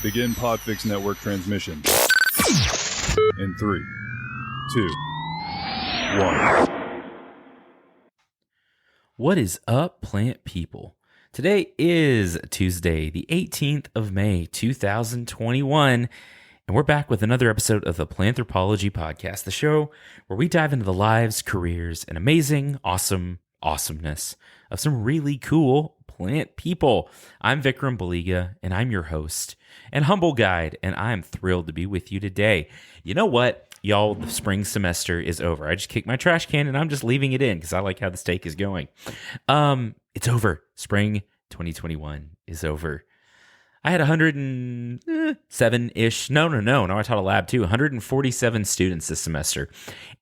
Begin Podfix Network transmission. In 3, 2, 1. What is up, plant people? Today is Tuesday, the 18th of May, 2021, and we're back with another episode of the Planthropology Podcast, the show where we dive into the lives, careers, and amazing, awesomeness of some really cool plant people. I'm Vikram Baliga, and I'm your host and humble guide, and I'm thrilled to be with you today. You know what, y'all? The spring semester is over. I just kicked my trash can, and I'm just leaving it in because I like how the steak is going. It's over. Spring 2021 is over. I had 107-ish. No, I taught a lab too. 147 students this semester.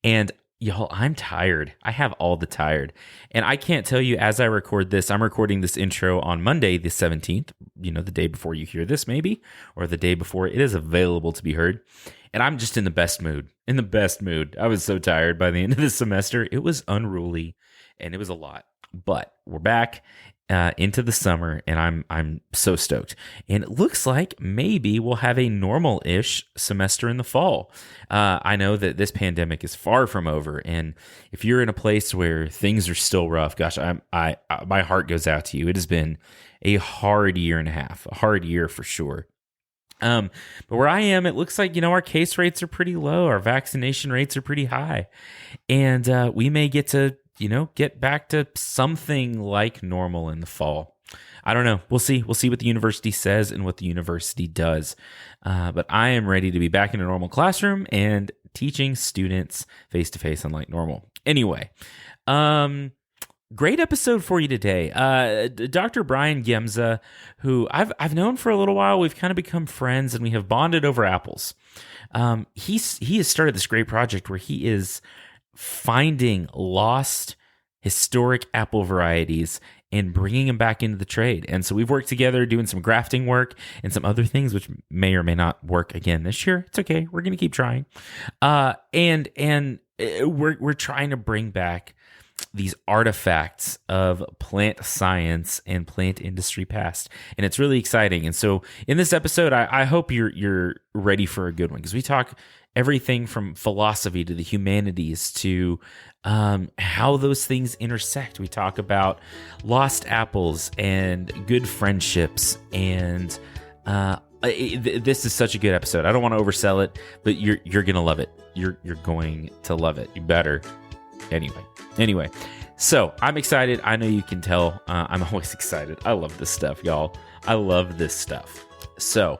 And y'all, I'm tired. I have all the tired. And I can't tell you as I record this, I'm recording this intro on Monday, the 17th, the day before you hear this maybe, or the day before it is available to be heard. And I'm just in the best mood. I was so tired by the end of the semester. It was unruly and it was a lot. But we're back into the summer, and I'm so stoked. And it looks like maybe we'll have a normal-ish semester in the fall. I know that this pandemic is far from over, and if you're in a place where things are still rough, gosh, my heart goes out to you. It has been a hard year and a half, a hard year for sure. But where I am, it looks like, our case rates are pretty low. Our vaccination rates are pretty high, and we may get to get back to something like normal in the fall. I don't know. We'll see. We'll see what the university says and what the university does. But I am ready to be back in a normal classroom and teaching students face-to-face unlike normal. Anyway, great episode for you today. Dr. Bryan Giemza, who I've known for a little while. We've kind of become friends and we have bonded over apples. He has started this great project where he is finding lost historic apple varieties and bringing them back into the trade. And so we've worked together doing some grafting work and some other things which may or may not work again this year. It's okay. We're going to keep trying. And we're trying to bring back these artifacts of plant science and plant industry past. And it's really exciting. And so in this episode, I hope you're ready for a good one, because we talk everything from philosophy to the humanities to how those things intersect. We talk about lost apples and good friendships, and this is such a good episode. I don't want to oversell it, but you're gonna love it. You're going to love it. You better. Anyway, so I'm excited. I know you can tell. I'm always excited. I love this stuff, y'all. I love this stuff. So,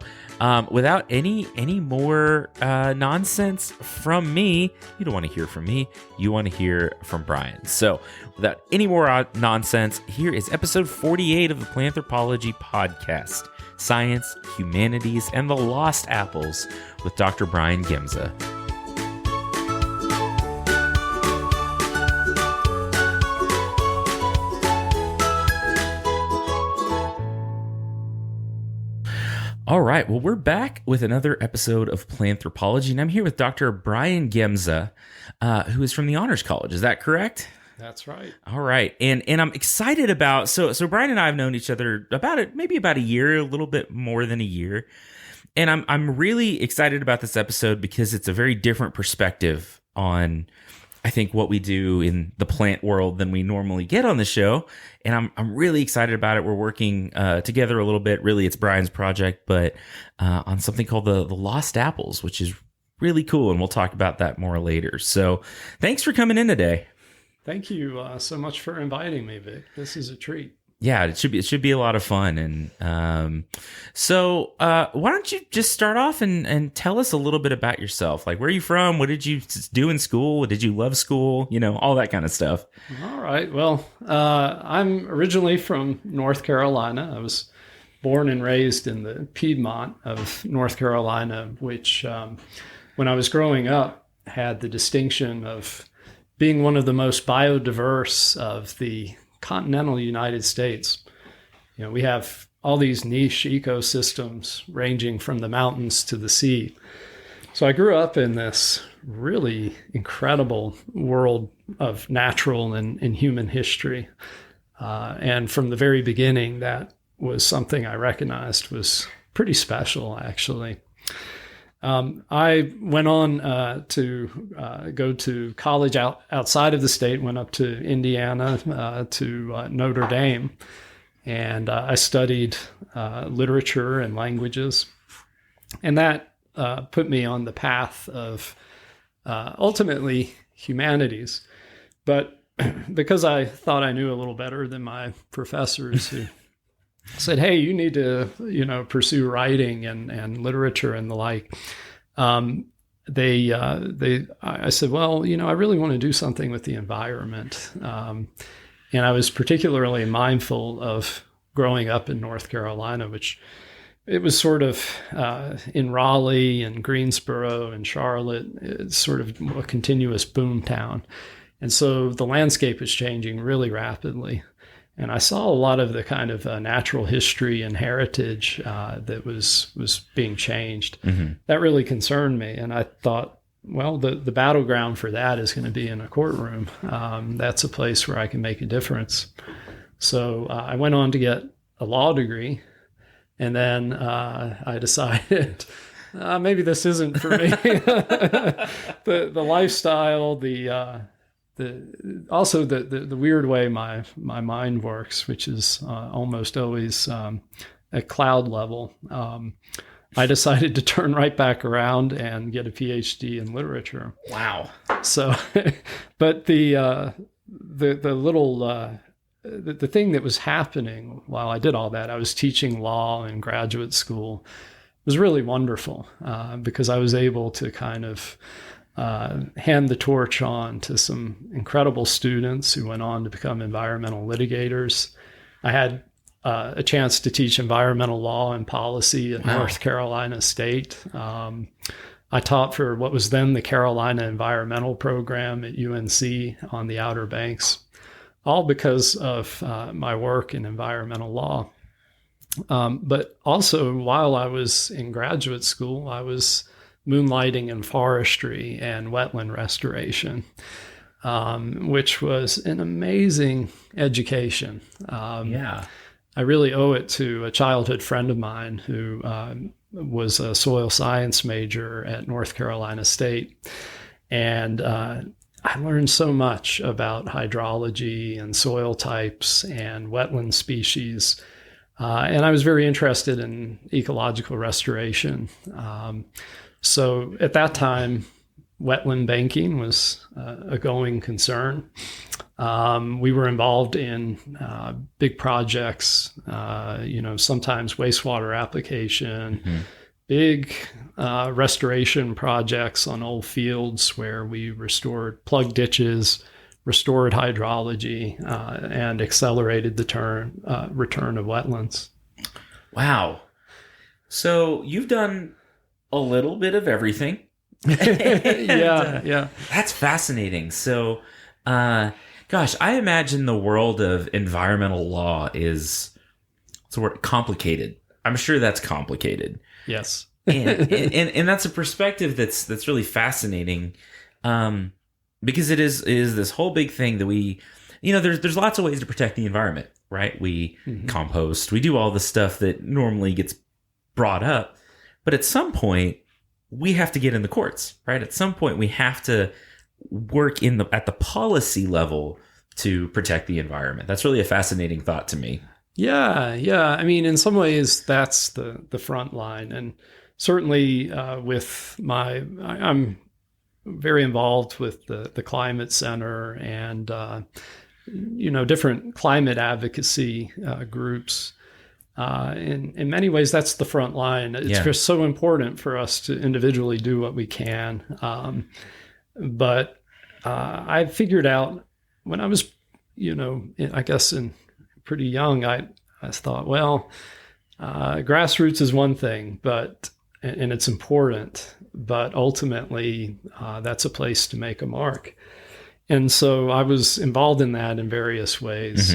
without any more nonsense from me, you don't want to hear from me. You want to hear from Bryan. So, without any more nonsense, here is episode 48 of the Planthropology Podcast: Science, Humanities, and the Lost Apples with Dr. Bryan Giemza. All right, well, we're back with another episode of Planthropology, and I'm here with Dr. Bryan Giemza, who is from the Honors College. Is that correct? That's right. All right, and I'm excited about, so Bryan and I have known each other maybe about a year, a little bit more than a year, and I'm really excited about this episode because it's a very different perspective on, I think, what we do in the plant world than we normally get on the show. And I'm really excited about it. We're working together a little bit. Really, it's Bryan's project, but on something called the Lost Apples, which is really cool. And we'll talk about that more later. So thanks for coming in today. Thank you so much for inviting me, Vic. This is a treat. Yeah, it should be a lot of fun. And so why don't you just start off and tell us a little bit about yourself? Like, where are you from? What did you do in school? Did you love school? All that kind of stuff. All right. Well, I'm originally from North Carolina. I was born and raised in the Piedmont of North Carolina, which when I was growing up had the distinction of being one of the most biodiverse of the continental United States. We have all these niche ecosystems ranging from the mountains to the sea. So I grew up in this really incredible world of natural and human history. And from the very beginning, that was something I recognized was pretty special, actually. I went on to go to college outside of the state, went up to Indiana to Notre Dame, and I studied literature and languages. And that put me on the path of ultimately humanities. But because I thought I knew a little better than my professors who said, hey, you need to, pursue writing and literature and the like. I said, well, I really want to do something with the environment. And I was particularly mindful of growing up in North Carolina, which it was sort of in Raleigh and Greensboro and Charlotte. It's sort of a continuous boom town. And so the landscape is changing really rapidly. And I saw a lot of the kind of natural history and heritage that was being changed. Mm-hmm. That really concerned me. And I thought, well, the battleground for that is going to be in a courtroom. That's a place where I can make a difference. So I went on to get a law degree. And then I decided maybe this isn't for me. The lifestyle, also the weird way my mind works, which is almost always at cloud level. I decided to turn right back around and get a PhD in literature. Wow. So, but the little the thing that was happening while I did all that, I was teaching law in graduate school. It was really wonderful because I was able to kind of hand the torch on to some incredible students who went on to become environmental litigators. I had a chance to teach environmental law and policy at North Carolina State. I taught for what was then the Carolina Environmental Program at UNC on the Outer Banks, all because of my work in environmental law. But also, while I was in graduate school, I was moonlighting in forestry and wetland restoration, which was an amazing education. I really owe it to a childhood friend of mine who was a soil science major at North Carolina State. And I learned so much about hydrology and soil types and wetland species. And I was very interested in ecological restoration. So at that time, wetland banking was a going concern. We were involved in big projects, sometimes wastewater application, big restoration projects on old fields where we restored plug ditches, restored hydrology, and accelerated the return of wetlands. Wow. So you've done a little bit of everything. Yeah. That's fascinating. So, gosh, I imagine the world of environmental law is complicated. I'm sure that's complicated. Yes. and that's a perspective that's really fascinating, because it is this whole big thing that we, there's lots of ways to protect the environment, right? We compost, we do all the stuff that normally gets brought up, but at some point we have to get in the courts, right? At some point we have to work at the policy level to protect the environment. That's really a fascinating thought to me. Yeah. I mean, in some ways, that's the front line, and certainly I'm very involved with the Climate Center and different climate advocacy groups. In many ways, that's the front line. It's just so important for us to individually do what we can. But I figured out when I was, I guess in pretty young, I thought, well, grassroots is one thing, and it's important, but ultimately that's a place to make a mark. And so I was involved in that in various ways.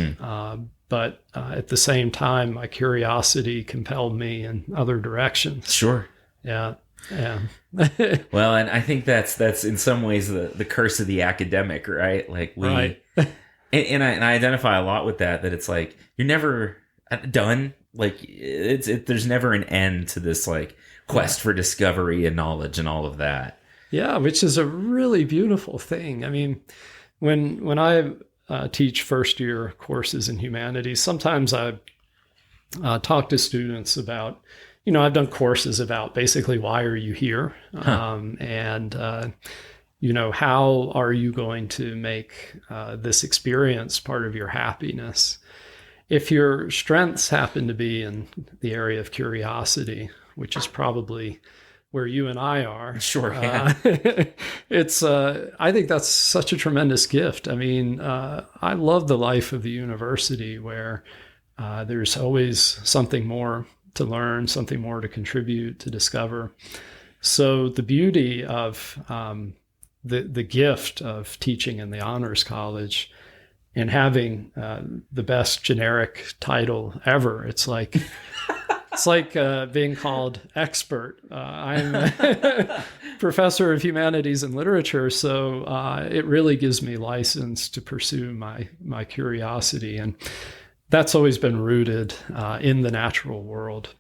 But at the same time, my curiosity compelled me in other directions. Sure. Yeah. Well, and I think that's in some ways the curse of the academic, right? Like right. And I identify a lot with that it's like you're never done there's never an end to this like quest for discovery and knowledge and all of that. Yeah, which is a really beautiful thing. I mean, when I teach first year courses in humanities, sometimes I talk to students about, I've done courses about basically why are you here, and how are you going to make this experience part of your happiness? If your strengths happen to be in the area of curiosity, which is probably where you and I are. Sure. Yeah. It's, I think that's such a tremendous gift. I mean, I love the life of the university where there's always something more to learn, something more to contribute, to discover. So the beauty of the gift of teaching in the Honors College and having the best generic title ever, it's like being called expert. I'm a professor of humanities and literature, so it really gives me license to pursue my curiosity, and that's always been rooted in the natural world.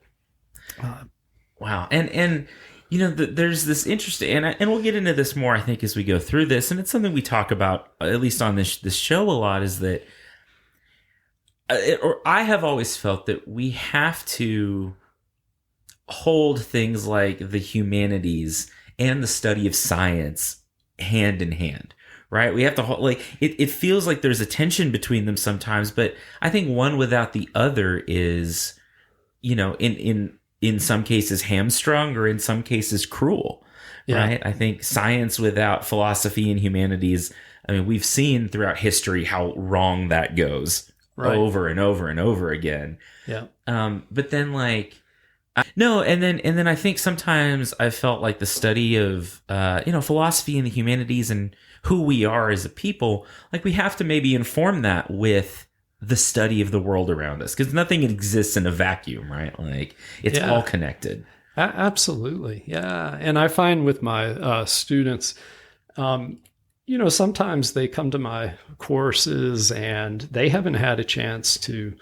Wow, and there's this interesting, and we'll get into this more, I think, as we go through this, and it's something we talk about at least on this show a lot, is that. Or I have always felt that we have to hold things like the humanities and the study of science hand in hand, right? We have to hold, like, it feels like there's a tension between them sometimes, but I think one without the other is, in some cases hamstrung, or in some cases cruel, right? I think science without philosophy and humanities, I mean, we've seen throughout history how wrong that goes. Right. Over and over and over again. Yeah. But then and then I think sometimes I felt like the study of, philosophy and the humanities and who we are as a people, like we have to maybe inform that with the study of the world around us, because nothing exists in a vacuum, right? Like it's all connected. Absolutely. Yeah. And I find with my students, sometimes they come to my courses and they haven't had a chance to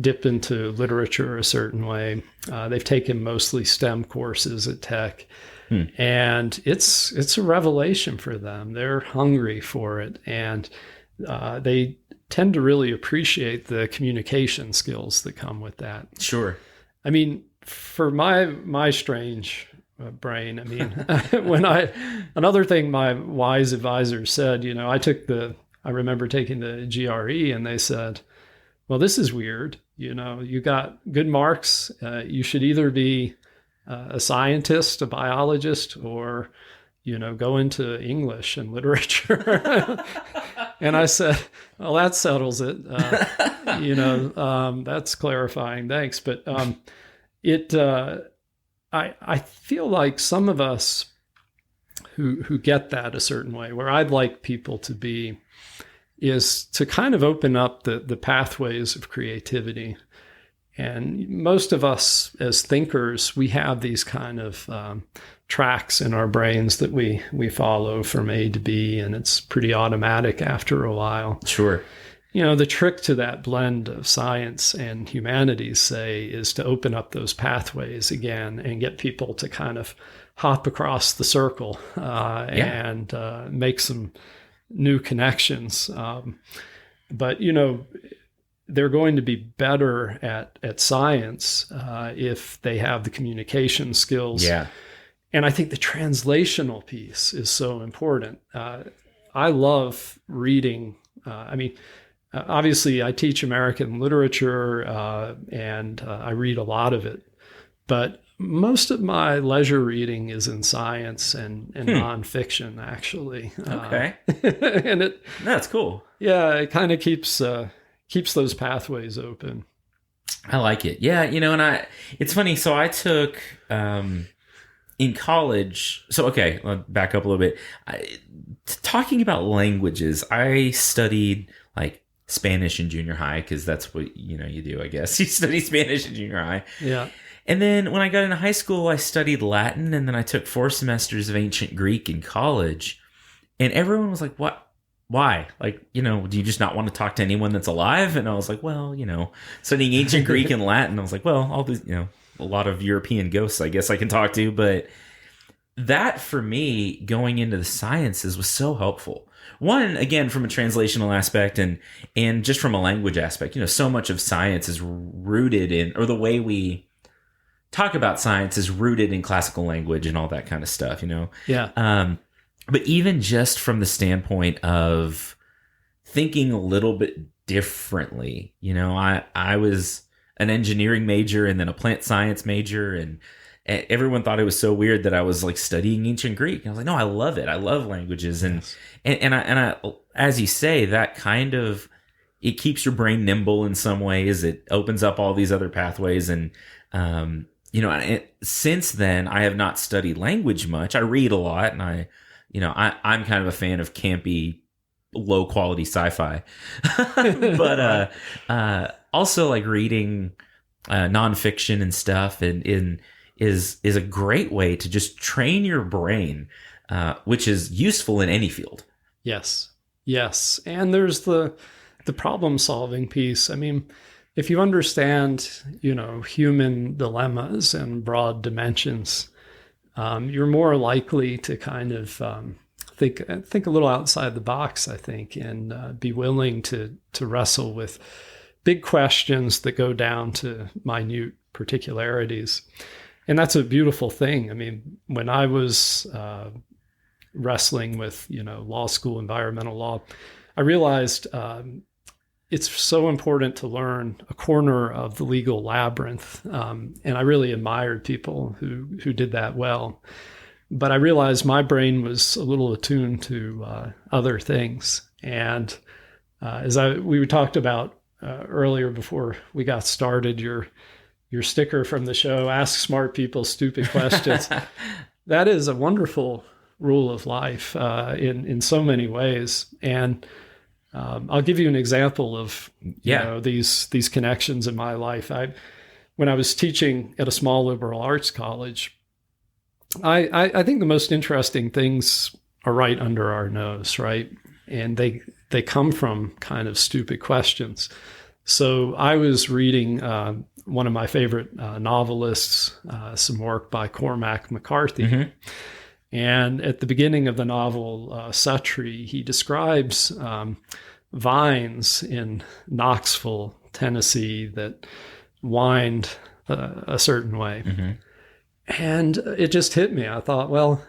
dip into literature a certain way. They've taken mostly STEM courses at Tech, and it's a revelation for them. They're hungry for it, and they tend to really appreciate the communication skills that come with that. Sure. I mean, for my strange brain, I mean, another thing my wise advisor said, I remember taking the GRE, and they said, well, this is weird. You got good marks. You should either be a scientist, a biologist, or, go into English and literature. And I said, well, that settles it. That's clarifying. Thanks. But I feel like some of us who get that a certain way, where I'd like people to be, is to kind of open up the pathways of creativity. And most of us as thinkers, we have these kind of tracks in our brains that we follow from A to B, and it's pretty automatic after a while. Sure. The trick to that blend of science and humanities, say, is to open up those pathways again and get people to kind of hop across the circle and make some new connections. But, they're going to be better at science if they have the communication skills. Yeah. And I think the translational piece is so important. I love reading. Obviously, I teach American literature, and I read a lot of it. But most of my leisure reading is in science and nonfiction, actually. Okay. And that's cool. Yeah, it kind of keeps those pathways open. I like it. Yeah, and it's funny. So I took in college. So okay, I'll back up a little bit. Talking about languages, I studied like Spanish in junior high, because that's what you do, I guess. You study Spanish in junior high. Yeah. And then when I got into high school, I studied Latin, and then I took 4 semesters of ancient Greek in college. And everyone was like, "What? why? Like, do you just not want to talk to anyone that's alive? And I was like, well, studying ancient Greek and Latin, I was like, well, all these, a lot of European ghosts, I guess I can talk to. But that for me, going into the sciences was so helpful. One, again, from a translational aspect and just from a language aspect, so much of science is rooted in, or the way we talk about science is rooted in classical language and all that kind of stuff, Yeah. But even just from the standpoint of thinking a little bit differently, I was an engineering major and then a plant science major, and everyone thought it was so weird that I was like studying ancient Greek. And I was like, no, I love it. I love languages. And, Yes. and I, as you say, that kind of, it keeps your brain nimble in some ways. It opens up all these other pathways. And, since then I have not studied language much. I read a lot, and I'm kind of a fan of campy, low quality sci-fi, but also like reading nonfiction and stuff, and is a great way to just train your brain, which is useful in any field. Yes. And there's the problem solving piece. I mean, if you understand, human dilemmas and broad dimensions, you're more likely to kind of think a little outside the box, I think, and be willing to wrestle with big questions that go down to minute particularities. And that's a beautiful thing. I mean, when I was wrestling with, law school, environmental law, I realized it's so important to learn a corner of the legal labyrinth. And I really admired people who did that well. But I realized my brain was a little attuned to other things. And as we talked about earlier before we got started, your sticker from the show, Ask Smart People Stupid Questions. That is a wonderful rule of life in so many ways. And I'll give you an example of these connections in my life. When I was teaching at a small liberal arts college, I think the most interesting things are right under our nose, right? And they come from kind of stupid questions. So I was reading one of my favorite novelists, some work by Cormac McCarthy. Mm-hmm. And at the beginning of the novel, Suttree, he describes vines in Knoxville, Tennessee, that wind a certain way. Mm-hmm. And it just hit me. I thought, well,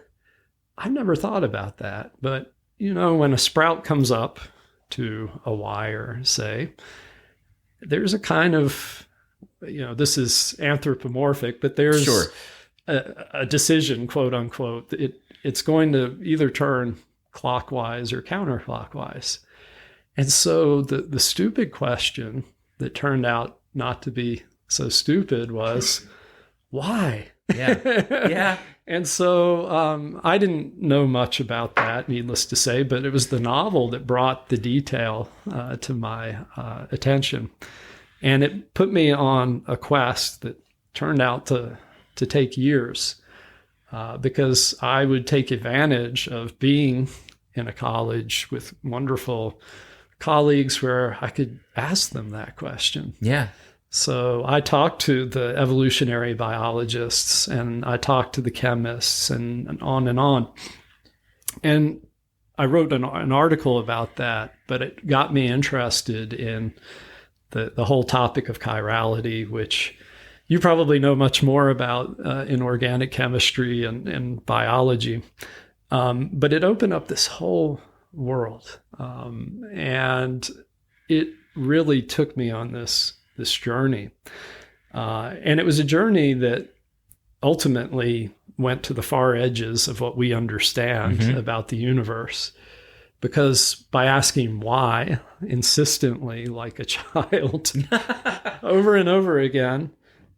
I've never thought about that. But, when a sprout comes up to a wire, say, there's a kind of, this is anthropomorphic, but there's sure. a decision, quote unquote. It's going to either turn clockwise or counterclockwise. And so the stupid question that turned out not to be so stupid was, why? Yeah. And so I didn't know much about that, needless to say, but it was the novel that brought the detail to my attention. And it put me on a quest that turned out to take years because I would take advantage of being in a college with wonderful colleagues where I could ask them that question. Yeah. So I talked to the evolutionary biologists and I talked to the chemists and on and on. And I wrote an article about that, but it got me interested in the whole topic of chirality, which you probably know much more about in organic chemistry and biology. But it opened up this whole world. And it really took me on this journey. And it was a journey that ultimately went to the far edges of what we understand mm-hmm. about the universe. Because by asking why insistently, like a child, over and over again,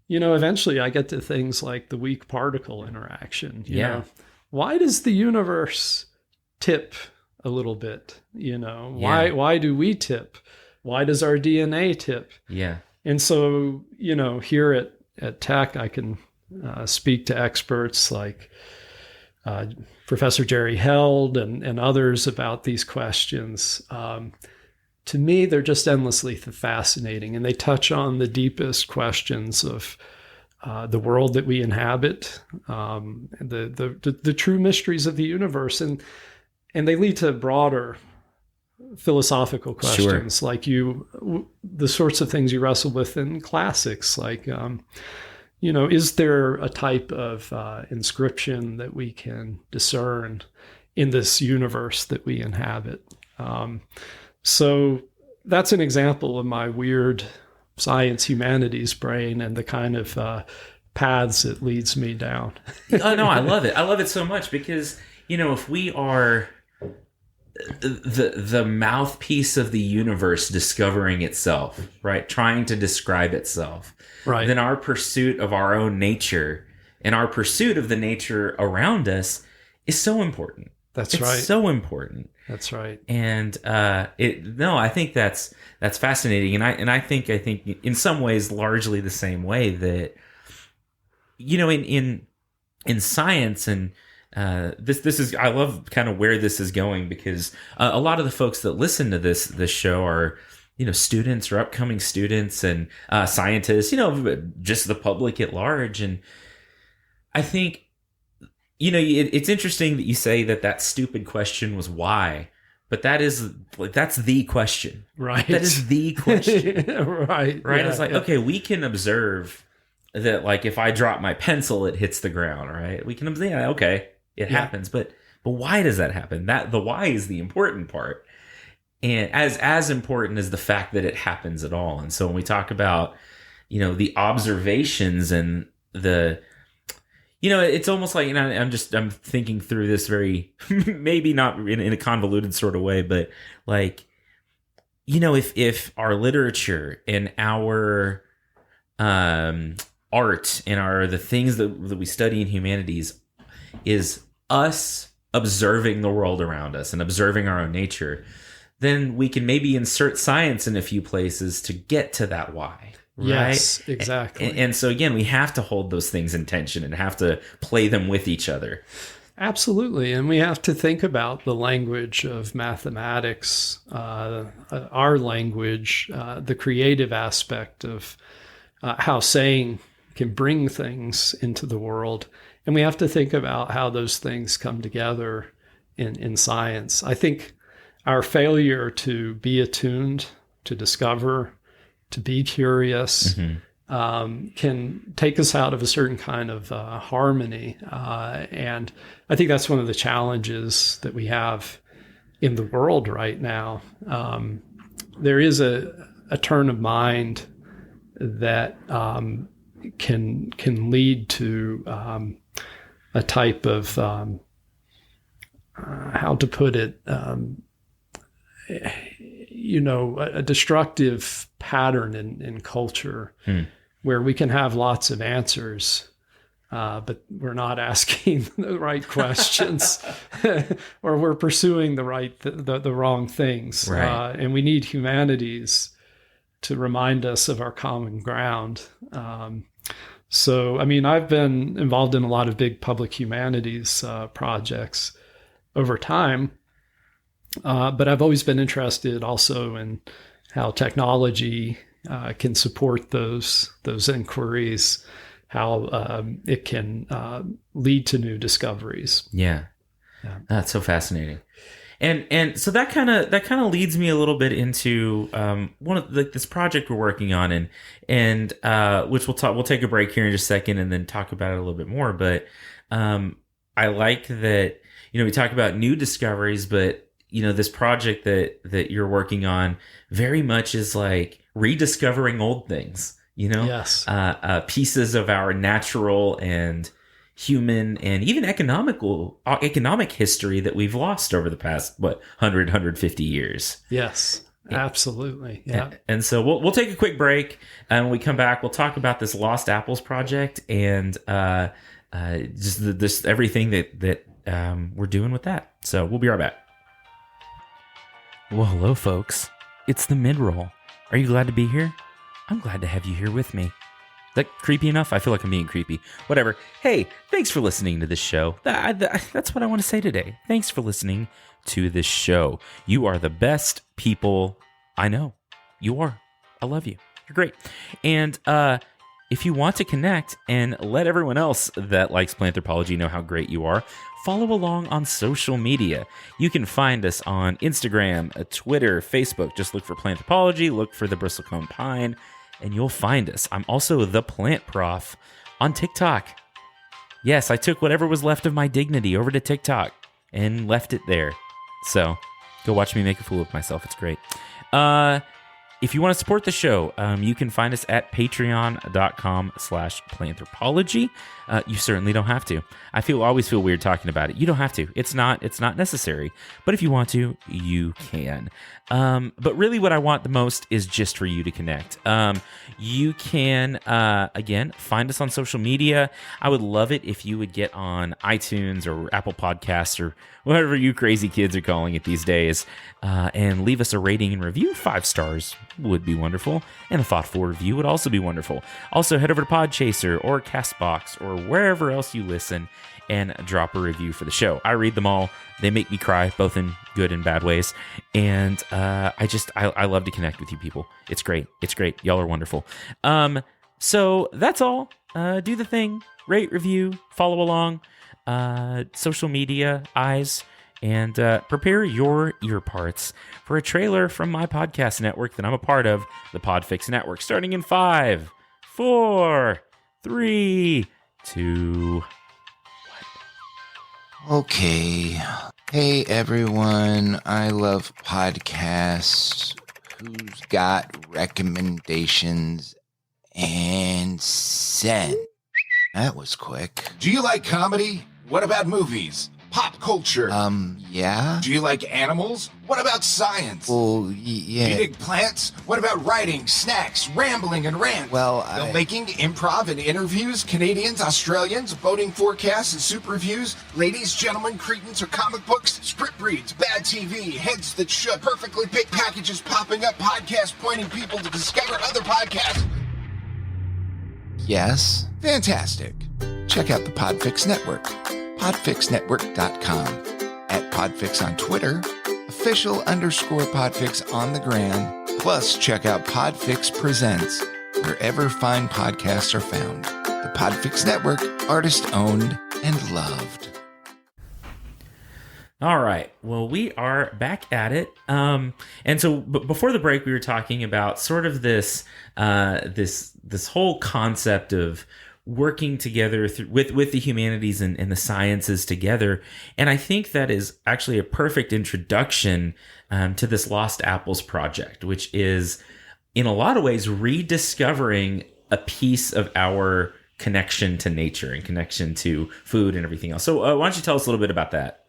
eventually I get to things like the weak particle interaction. You know, why does the universe tip a little bit? Why do we tip? Why does our DNA tip? Yeah. And so, here at Tech, I can speak to experts like Professor Jerry Held and others about these questions. To me, they're just endlessly fascinating, and they touch on the deepest questions of the world that we inhabit, the true mysteries of the universe, and they lead to broader philosophical questions, like the sorts of things you wrestle with in classics, like is there a type of inscription that we can discern in this universe that we inhabit? So that's an example of my weird science humanities brain and the kind of paths it leads me down. Oh no, I love it. I love it so much because, if we are the mouthpiece of the universe discovering itself, right? Trying to describe itself. Right. Then our pursuit of our own nature and our pursuit of the nature around us is so important. It's right. So important. That's right. And I think that's fascinating. And I think in some ways largely the same way that, in science and this is, I love kind of where this is going, because a lot of the folks that listen to this show are, students or upcoming students and scientists, just the public at large. And I think, it's interesting that you say that stupid question was why, but that's the question. Right. That is the question. Right. Right. Yeah, it's like, okay, we can observe that, like, if I drop my pencil, it hits the ground, right? We can observe, okay, it happens, but why does that happen? The why is the important part. And as important as the fact that it happens at all. And so when we talk about, the observations and the, it's almost like, I'm thinking through this very, maybe not in a convoluted sort of way, but like, if our literature and our art and the things that we study in humanities is us observing the world around us and observing our own nature, then we can maybe insert science in a few places to get to that why. Right? Yes, exactly. And so again, we have to hold those things in tension and have to play them with each other. Absolutely. And we have to think about the language of mathematics, our language, the creative aspect of how saying can bring things into the world. And we have to think about how those things come together in science. I think our failure to be attuned, to discover, to be curious, can take us out of a certain kind of harmony. And I think that's one of the challenges that we have in the world right now. There is a turn of mind that can lead to a type of, how to put it, a destructive pattern in culture where we can have lots of answers, but we're not asking the right questions or we're pursuing the wrong things. Right. And we need humanities to remind us of our common ground. So, I've been involved in a lot of big public humanities projects over time. But I've always been interested also in how technology can support those inquiries, how it can lead to new discoveries. Yeah. That's so fascinating. And so that kind of leads me a little bit into one of this project we're working on, and which we'll take a break here in just a second and then talk about it a little bit more. But I like that we talk about new discoveries, but this project that you're working on very much is like rediscovering old things, Yes. Pieces of our natural and human and even economic history that we've lost over the past, 150 years. Yes, absolutely. Yeah. And so we'll take a quick break, and when we come back, we'll talk about this Lost Apples project and just this everything that we're doing with that. So we'll be right back. Well, hello, folks. It's the mid-roll. Are you glad to be here? I'm glad to have you here with me. that creepy enough? I feel like I'm being creepy. Whatever. Hey, thanks for listening to this show. That's what I want to say today. Thanks for listening to this show. You are the best people I know. You are. I love you. You're great. And if you want to connect and let everyone else that likes Planthropology know how great you are, follow along on social media. You can find us on Instagram, Twitter, Facebook. Just look for Planthropology, look for the bristlecone pine, and you'll find us. I'm also the Plant Prof on TikTok. Yes, I took whatever was left of my dignity over to TikTok and left it there. So go watch me make a fool of myself. It's great. If you want to support the show, you can find us at patreon.com/planthropology. You certainly don't have to. I always feel weird talking about it. You don't have to. It's not necessary. But if you want to, you can. But really what I want the most is just for you to connect. You can, again, find us on social media. I would love it if you would get on iTunes or Apple Podcasts or whatever you crazy kids are calling it these days, and leave us a rating and review. 5 stars would be wonderful, and a thoughtful review would also be wonderful. Also, head over to Podchaser or CastBox or wherever else you listen and drop a review for the show. I read them all. They make me cry, both in good and bad ways. And I love to connect with you people. It's great. It's great. Y'all are wonderful. So that's all. Do the thing. Rate, review, follow along. Social media, eyes, and prepare your ear parts for a trailer from my podcast network that I'm a part of, the Podfix Network, starting in 5, 4, 3, 2... Okay. Hey everyone, I love podcasts. Who's got recommendations? And send. That was quick. Do you like comedy? What about movies? Pop culture? Yeah? Do you like animals? What about science? Well, yeah. Do you dig plants? What about writing, snacks, rambling, and rants? Well, Filmmaking, improv, and interviews? Canadians, Australians, boating forecasts and super reviews? Ladies, gentlemen, cretins, or comic books? Script reads, bad TV, heads that should, perfectly picked packages popping up, podcasts pointing people to discover other podcasts. Yes? Fantastic. Check out the Podfix Network. Podfixnetwork.com. At Podfix on Twitter. Official_Podfix on the gram. Plus, check out Podfix Presents wherever fine podcasts are found. The Podfix Network, artist-owned and loved. All right. Well, we are back at it. And so before the break, we were talking about sort of this whole concept of working together with the humanities and the sciences together. And I think that is actually a perfect introduction to this Lost Apples project, which is in a lot of ways rediscovering a piece of our connection to nature and connection to food and everything else. So why don't you tell us a little bit about that?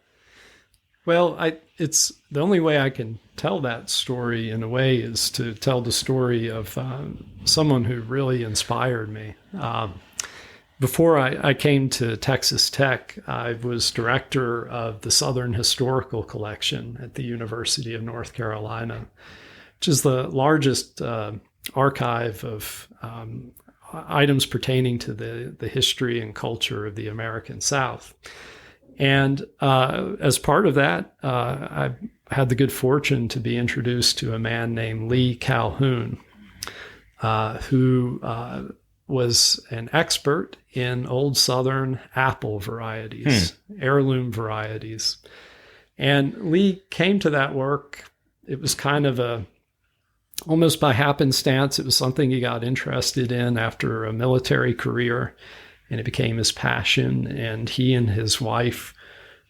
Well, it's the only way I can tell that story in a way is to tell the story of someone who really inspired me. Before I came to Texas Tech, I was director of the Southern Historical Collection at the University of North Carolina, which is the largest archive of items pertaining to the history and culture of the American South. And as part of that, I had the good fortune to be introduced to a man named Lee Calhoun, who was an expert in old Southern apple varieties, heirloom varieties. And Lee came to that work. It was kind of almost by happenstance. It was something he got interested in after a military career, and it became his passion. And he and his wife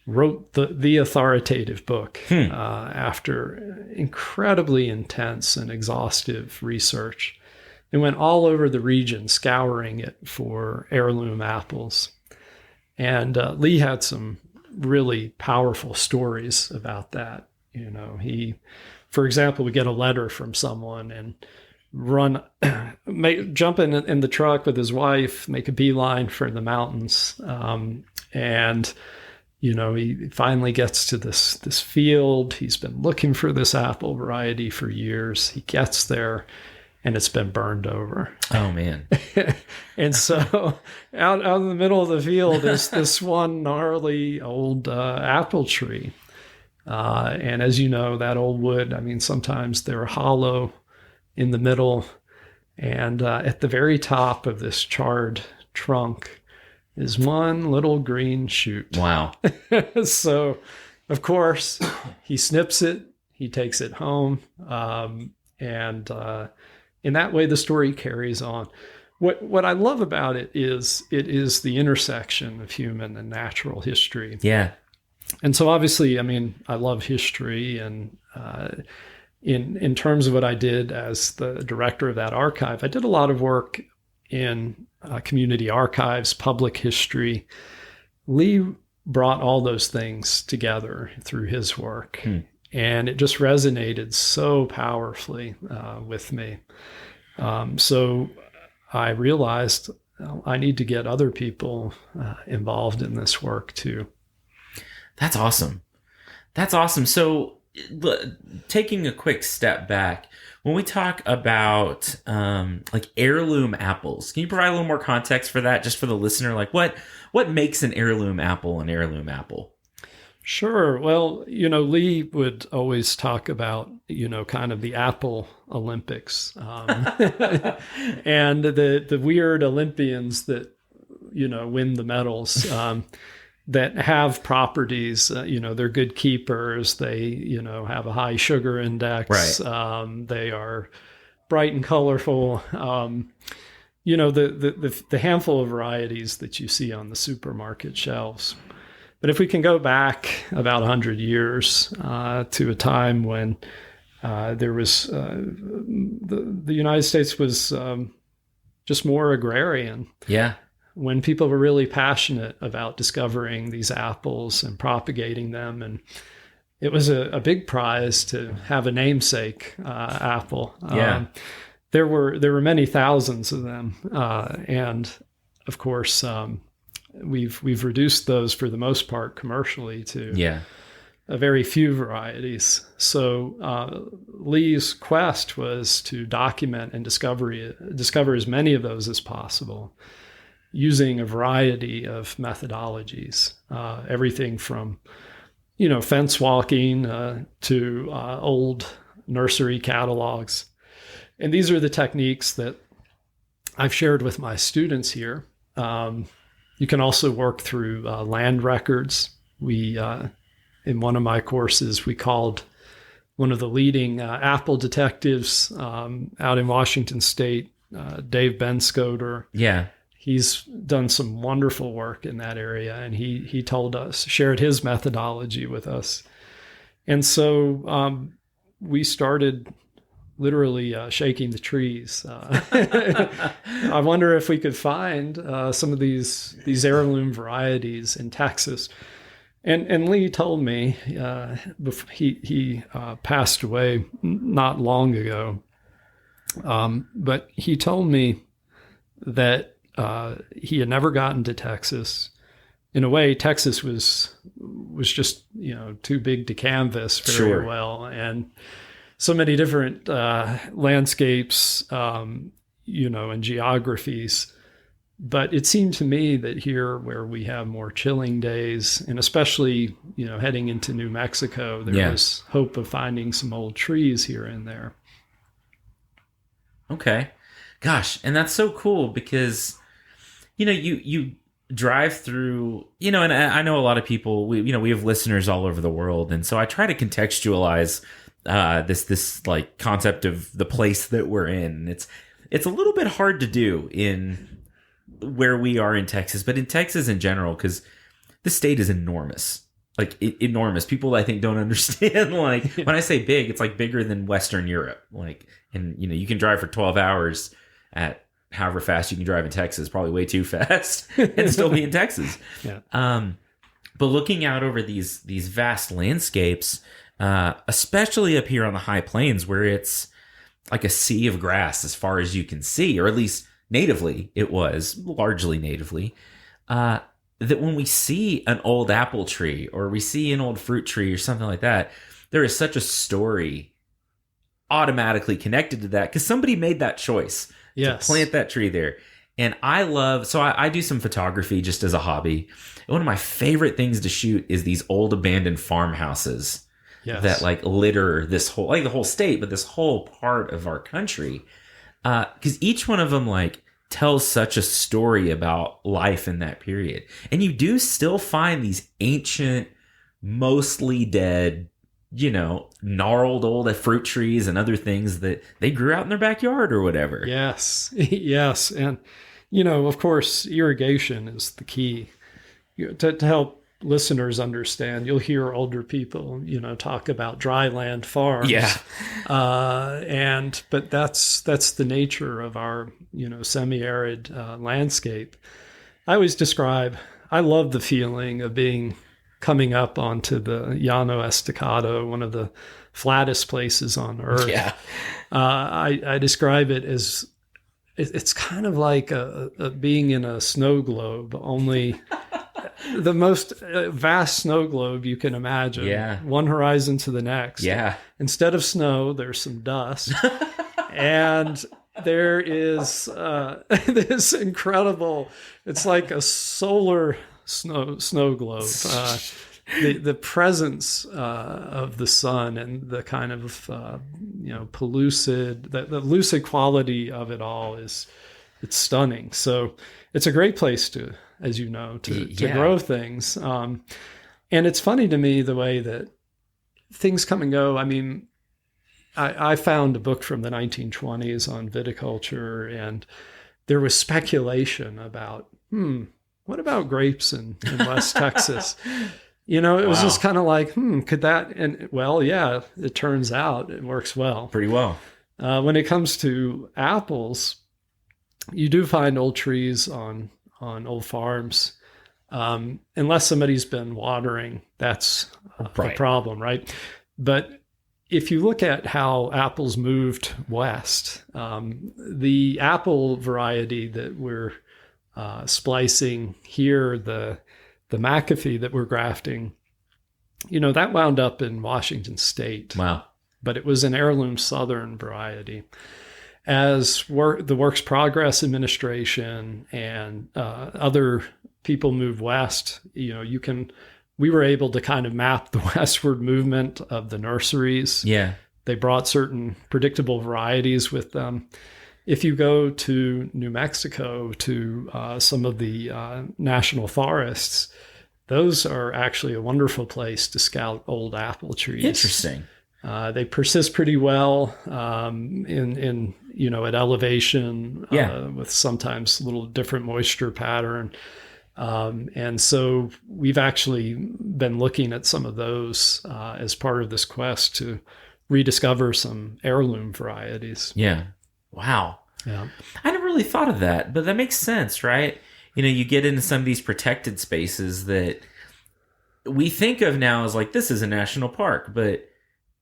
wrote the authoritative book after incredibly intense and exhaustive research. They went all over the region scouring it for heirloom apples. And Lee had some really powerful stories about that. You know, he, for example, would get a letter from someone and jump in the truck with his wife, make a beeline for the mountains. And, you know, he finally gets to this field. He's been looking for this apple variety for years. He gets there. and it's been burned over. Oh man. And so out in the middle of the field is this one gnarly old apple tree. And as you know, that old wood, I mean, sometimes they're hollow in the middle. And at the very top of this charred trunk is one little green shoot. Wow. So, of course, he snips it, he takes it home. And in that way, the story carries on. What I love about it is the intersection of human and natural history. Yeah. And so obviously, I mean, I love history, and in terms of what I did as the director of that archive, I did a lot of work in community archives, public history. Lee brought all those things together through his work, and it just resonated so powerfully with me. So I realized I need to get other people involved in this work too. That's awesome. That's awesome. So taking a quick step back, when we talk about like heirloom apples, can you provide a little more context for that, just for the listener? Like what makes an heirloom apple an heirloom apple? Sure. Well, Lee would always talk about, kind of the Apple Olympics and the weird Olympians that, win the medals. That have properties, they're good keepers. They, have a high sugar index. Right. They are bright and colorful. The handful of varieties that you see on the supermarket shelves. But if we can go back about 100 years to a time when there was the United States was just more agrarian. Yeah. When people were really passionate about discovering these apples and propagating them. And it was a big prize to have a namesake apple. Yeah. There were many thousands of them. And of course, we've reduced those for the most part commercially to a very few varieties. So Lee's quest was to document and discover as many of those as possible, using a variety of methodologies, everything from, fence walking to old nursery catalogs. And these are the techniques that I've shared with my students here. You can also work through land records. We, in one of my courses, we called one of the leading apple detectives out in Washington State, Dave Benscoter. Yeah. He's done some wonderful work in that area, and he told us, shared his methodology with us. And so we started literally shaking the trees. I wonder if we could find some of these heirloom varieties in Texas. And Lee told me, he passed away not long ago, but he told me that he had never gotten to Texas. In a way, Texas was just, too big to canvas very well. And so many different landscapes, and geographies. But it seemed to me that here, where we have more chilling days, and especially, heading into New Mexico, there was hope of finding some old trees here and there. Okay. Gosh, and that's so cool because, you drive through, and I know a lot of people, we have listeners all over the world. And so I try to contextualize this like concept of the place that we're in. It's a little bit hard to do in where we are in Texas, but in Texas in general, because the state is enormous, like enormous. People I think don't understand. Like when I say big, it's like bigger than Western Europe. Like, and you can drive for 12 hours at however fast you can drive in Texas, probably way too fast, and still be in Texas. Yeah. But looking out over these vast landscapes, especially up here on the high plains, where it's like a sea of grass as far as you can see, or at least natively, it was largely natively, that when we see an old apple tree or we see an old fruit tree or something like that, there is such a story automatically connected to that because somebody made that choice Yes. to plant that tree there. And I do some photography just as a hobby. And one of my favorite things to shoot is these old abandoned farmhouses Yes. that like litter this whole, like the whole state, but this whole part of our country. Because each one of them like tells such a story about life in that period. And you do still find these ancient, mostly dead, gnarled old fruit trees and other things that they grew out in their backyard or whatever. Yes. Yes. And, of course, irrigation is the key. To help listeners understand, you'll hear older people, talk about dry land farms. Yeah. But that's the nature of our, semi-arid landscape. I always I love the feeling of coming up onto the Llano Estacado, one of the flattest places on earth. Yeah. I describe it as it's kind of like a being in a snow globe, only the most vast snow globe you can imagine. Yeah. One horizon to the next. Yeah. Instead of snow, there's some dust. And there is this incredible, it's like a solar snow globe. The presence of the sun and the kind of pellucid, the lucid quality of it all it's stunning. So it's a great place to grow things. And it's funny to me the way that things come and go. I mean, I found a book from the 1920s on viticulture, and there was speculation about, what about grapes in West Texas? It was just kind of like, could that? And well, yeah, it turns out it works well. Pretty well. When it comes to apples, you do find old trees on old farms. Unless somebody's been watering, that's a problem, right? But if you look at how apples moved west, the apple variety that we're splicing here, the McAfee that we're grafting, that wound up in Washington State. Wow. But it was an heirloom Southern variety. As the Works Progress Administration and other people move west, we were able to kind of map the westward movement of the nurseries. Yeah. They brought certain predictable varieties with them. If you go to New Mexico, to some of the national forests, those are actually a wonderful place to scout old apple trees. Interesting. They persist pretty well in at elevation, with sometimes a little different moisture pattern. And so we've actually been looking at some of those as part of this quest to rediscover some heirloom varieties. Yeah. Wow. Yeah. I never really thought of that, but that makes sense, right? You get into some of these protected spaces that we think of now as like, this is a national park, but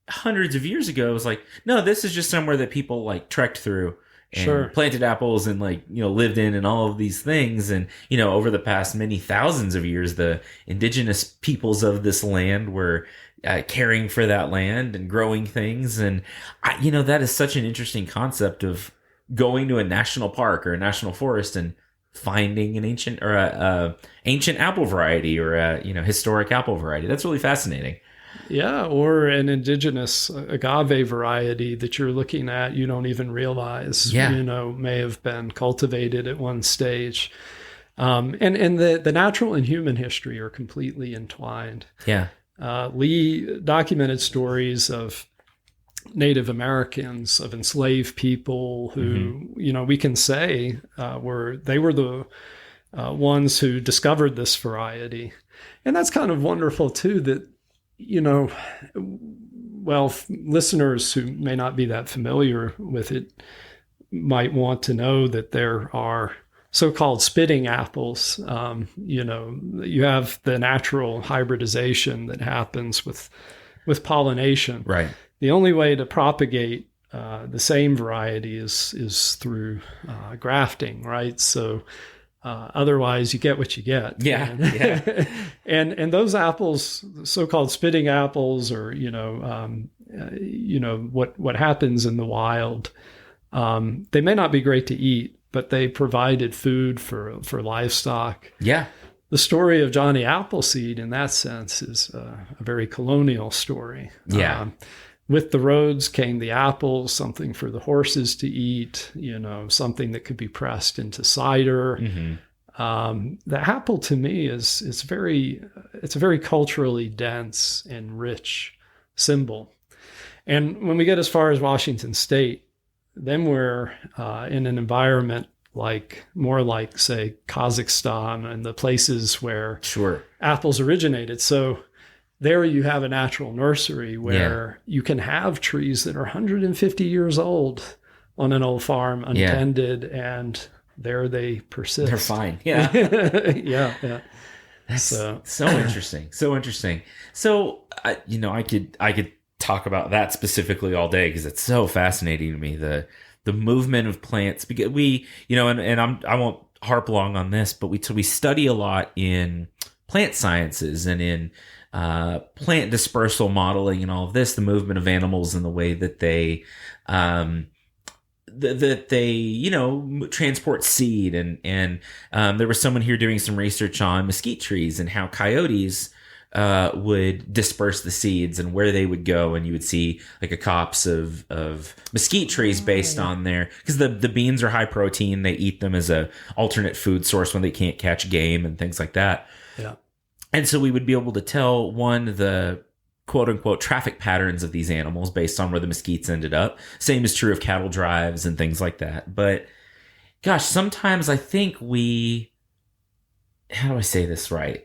hundreds of years ago, it was like, no, this is just somewhere that people like trekked through and planted apples and lived in and all of these things. And, over the past many thousands of years, the indigenous peoples of this land were caring for that land and growing things. And, that is such an interesting concept of going to a national park or a national forest and finding an ancient or a ancient apple variety or a, historic apple variety. That's really fascinating. Yeah, or an indigenous agave variety that you're looking at, you don't even realize, may have been cultivated at one stage. And the natural and human history are completely entwined. Yeah. Lee documented stories of Native Americans, of enslaved people who, we can say were the ones who discovered this variety. And that's kind of wonderful, too, that listeners who may not be that familiar with it might want to know that there are so-called spitting apples. You have the natural hybridization that happens with pollination. Right. The only way to propagate the same variety is through grafting, right? So otherwise, you get what you get. Yeah. And those apples, so-called spitting apples, or what happens in the wild. They may not be great to eat, but they provided food for livestock. Yeah. The story of Johnny Appleseed in that sense is a very colonial story. Yeah. With the roads came the apples, something for the horses to eat, something that could be pressed into cider. Mm-hmm. The apple to me it's a very culturally dense and rich symbol. And when we get as far as Washington State, then we're in an environment more like, say, Kazakhstan and the places where apples originated. So there you have a natural nursery where you can have trees that are 150 years old on an old farm untended, and there they persist. They're fine. Yeah. yeah. That's so interesting. So interesting. So, I could talk about that specifically all day because it's so fascinating to me. The movement of plants, because I won't harp long on this, but we study a lot in plant sciences and in plant dispersal modeling and all of this, the movement of animals and the way that they transport seed. And there was someone here doing some research on mesquite trees and how coyotes would disperse the seeds and where they would go, and you would see like a copse of mesquite trees based on their, because the beans are high protein, they eat them as a alternate food source when they can't catch game and things like that. Yeah. And so we would be able to tell the quote unquote traffic patterns of these animals based on where the mesquites ended up. Same is true of cattle drives and things like that. But gosh, sometimes I think how do I say this right?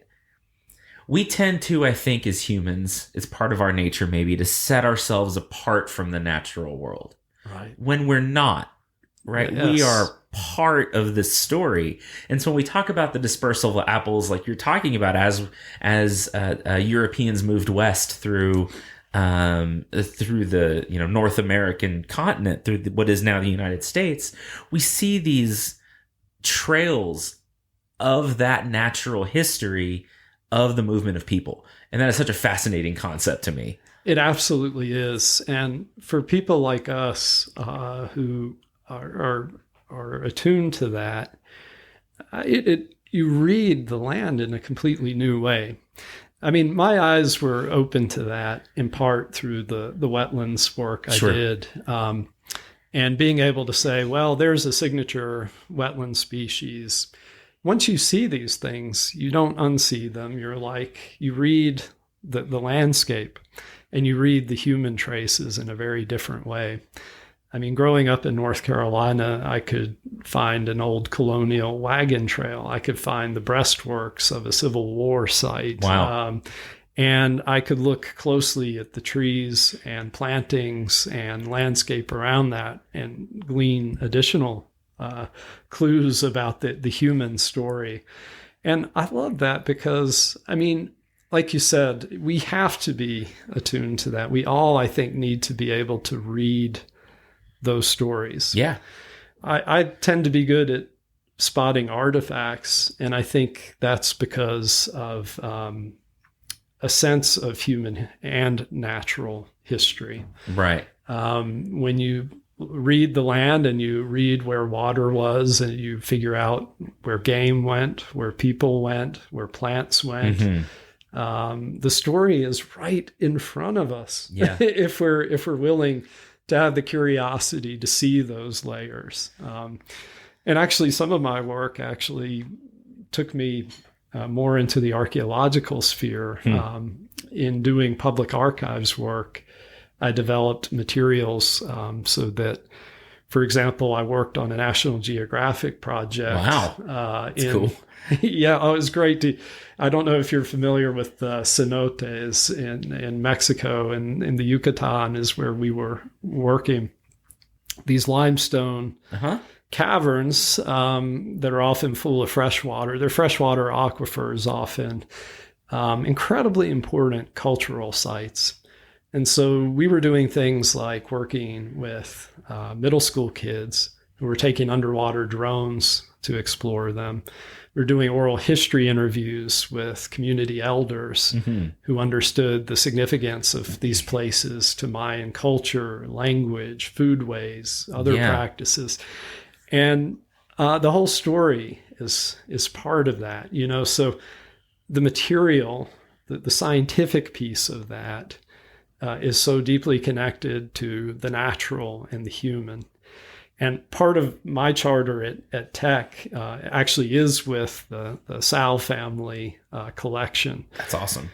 We tend to, I think, as humans, it's part of our nature maybe to set ourselves apart from the natural world. Right. When we're not, right? Yes. We are part of this story. And so when we talk about the dispersal of apples, like you're talking about as Europeans moved west through the North American continent, through what is now the United States, we see these trails of that natural history of the movement of people. And that is such a fascinating concept to me. It absolutely is. And for people like us who are attuned to that, you read the land in a completely new way. I mean, my eyes were open to that in part through the wetlands work I did. And being able to say, well, there's a signature wetland species. Once you see these things, you don't unsee them. You read the landscape and you read the human traces in a very different way. I mean, growing up in North Carolina, I could find an old colonial wagon trail. I could find the breastworks of a Civil War site. Wow. And I could look closely at the trees and plantings and landscape around that and glean additional clues about the human story. And I love that because, I mean, like you said, we have to be attuned to that. We all, I think, need to be able to read those stories. Yeah. I tend to be good at spotting artifacts, and I think that's because of a sense of human and natural history. Right. When you read the land and you read where water was and you figure out where game went, where people went, where plants went, the story is right in front of us. Yeah. if we're willing to have the curiosity to see those layers. And actually, some of my work actually took me more into the archaeological sphere. In doing public archives work, I developed materials so that, for example, I worked on a National Geographic project. Wow. That's cool. Yeah, it was great I don't know if you're familiar with cenotes in Mexico, and in the Yucatan is where we were working. These limestone caverns that are often full of fresh water. They're freshwater aquifers often. Incredibly important cultural sites. And so we were doing things like working with middle school kids We're taking underwater drones to explore them. We're doing oral history interviews with community elders who understood the significance of these places to Mayan culture, language, foodways, other practices. And the whole story is part of that, you know. So the material, the scientific piece of that is so deeply connected to the natural and the human. And part of my charter at Tech actually is with the Sal family collection. That's awesome.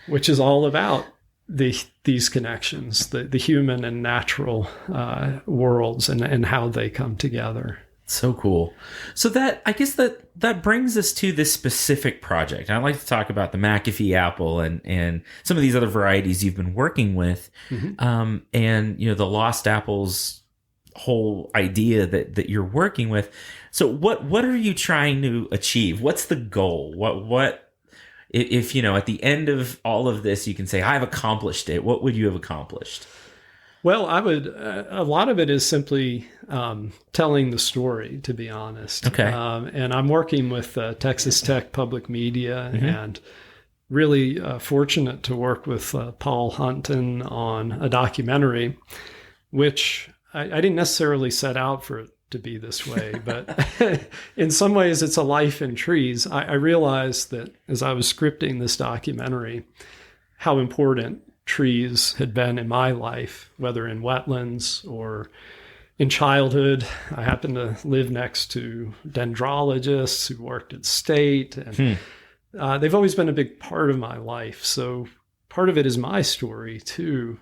Which is all about these connections, the human and natural worlds and how they come together. So cool. So that, I guess that brings us to this specific project. I'd like to talk about the McAfee apple and some of these other varieties you've been working with. And, you know, the lost apples whole idea that you're working with. So what are you trying to achieve? What's the goal? What if, you know, at the end of all of this, you can say, I've accomplished it. What would you have accomplished? Well, I would, a lot of it is simply telling the story, to be honest. Okay. And I'm working with Texas Tech Public Media and really fortunate to work with Paul Hunton on a documentary, which I didn't necessarily set out for it to be this way, but in some ways it's a life in trees. I realized that as I was scripting this documentary, how important trees had been in my life, whether in wetlands or in childhood. I happened to live next to dendrologists who worked at state, and they've always been a big part of my life. So part of it is my story too,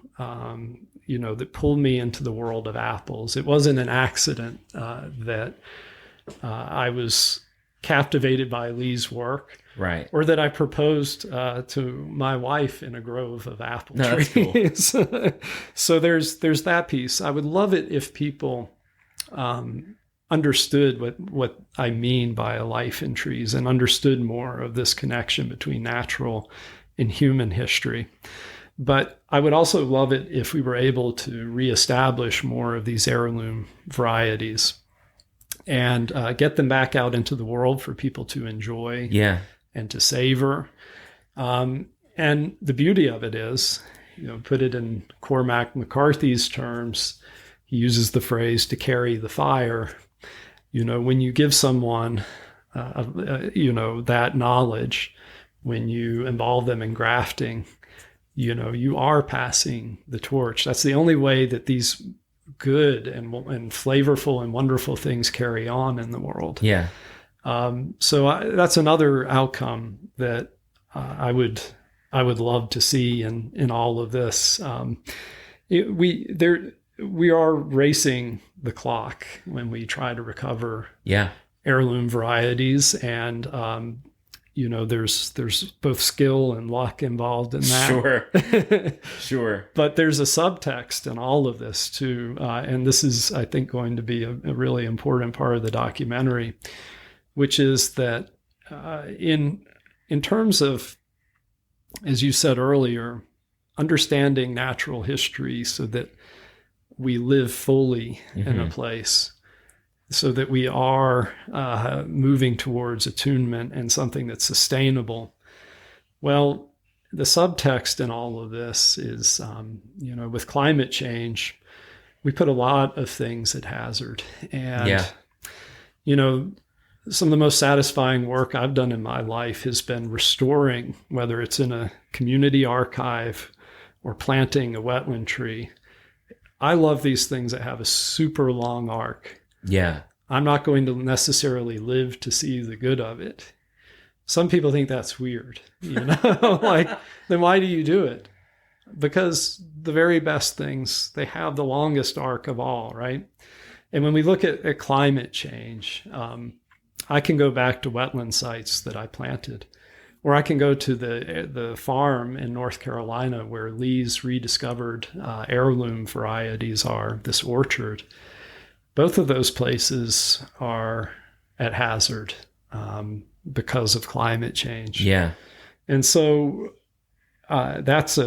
you know, that pulled me into the world of apples. It wasn't an accident that I was captivated by Lee's work. Right. Or that I proposed to my wife in a grove of apple trees. That's cool. So there's that piece. I would love it if people understood what I mean by a life in trees and understood more of this connection between natural and human history. But I would also love it if we were able to reestablish more of these heirloom varieties and get them back out into the world for people to enjoy. Yeah. And to savor. And the beauty of it is, you know, put it in Cormac McCarthy's terms, he uses the phrase to carry the fire. You know, when you give someone, you know, that knowledge, when you involve them in grafting, you know, you are passing the torch. That's the only way that these good and flavorful and wonderful things carry on in the world. Yeah. So that's another outcome that I would love to see in all of this. We are racing the clock when we try to recover heirloom varieties, and you know, there's both skill and luck involved in that. Sure. But there's a subtext in all of this too, and this is, I think, going to be a really important part of the documentary, which is that in terms of, as you said earlier, understanding natural history so that we live fully in a place, so that we are moving towards attunement and something that's sustainable. Well, the subtext in all of this is, you know, with climate change, we put a lot of things at hazard. And, you know, some of the most satisfying work I've done in my life has been restoring, whether it's in a community archive or planting a wetland tree. I love these things that have a super long arc. Yeah. I'm not going to necessarily live to see the good of it. Some people think that's weird, you know, like, then why do you do it? Because the very best things, they have the longest arc of all, right? And when we look at climate change, I can go back to wetland sites that I planted, or I can go to the farm in North Carolina where Lee's rediscovered heirloom varieties are, this orchard. Both of those places are at hazard because of climate change. Yeah. And so that's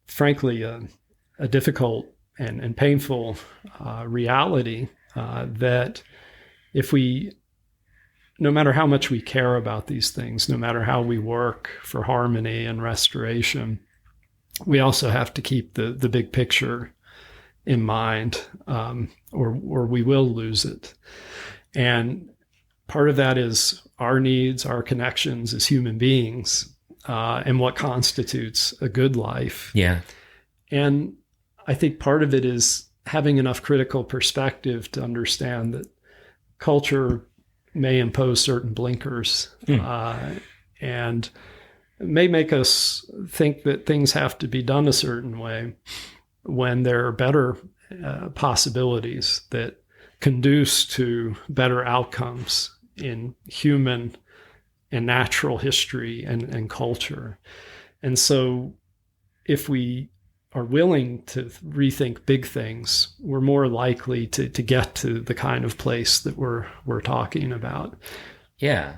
frankly a difficult and painful reality. that if we, no matter how much we care about these things, no matter how we work for harmony and restoration, we also have to keep the big picture in mind, or we will lose it. And part of that is our needs, our connections as human beings, and what constitutes a good life. Yeah. And I think part of it is having enough critical perspective to understand that culture may impose certain blinkers, and may make us think that things have to be done a certain way when there are better possibilities that conduce to better outcomes in human and natural history and culture. And so if we are willing to rethink big things, we're more likely to get to the kind of place that we're talking about. Yeah.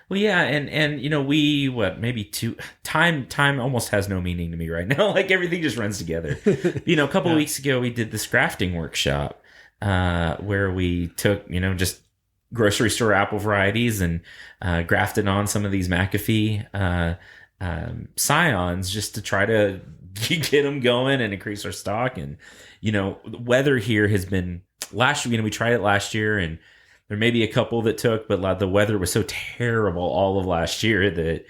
Well, yeah, and time almost has no meaning to me right now. Like everything just runs together. A couple of weeks ago we did this grafting workshop where we took, just grocery store apple varieties and grafted on some of these McAfee scions just to try to get them going and increase our stock. And the weather here has been last year. We tried it last year, and there may be a couple that took, but the weather was so terrible all of last year that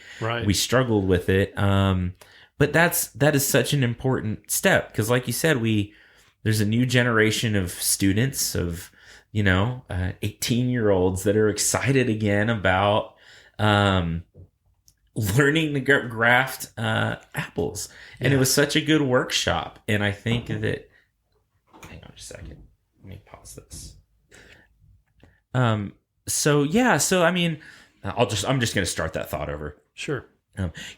we struggled with it. But that is such an important step because, like you said, there's a new generation of students of 18-year-olds that are excited again about learning to graft apples. And it was such a good workshop. And I think that, hang on just a second. Let me pause this. So I mean, I'm just going to start that thought over. Sure.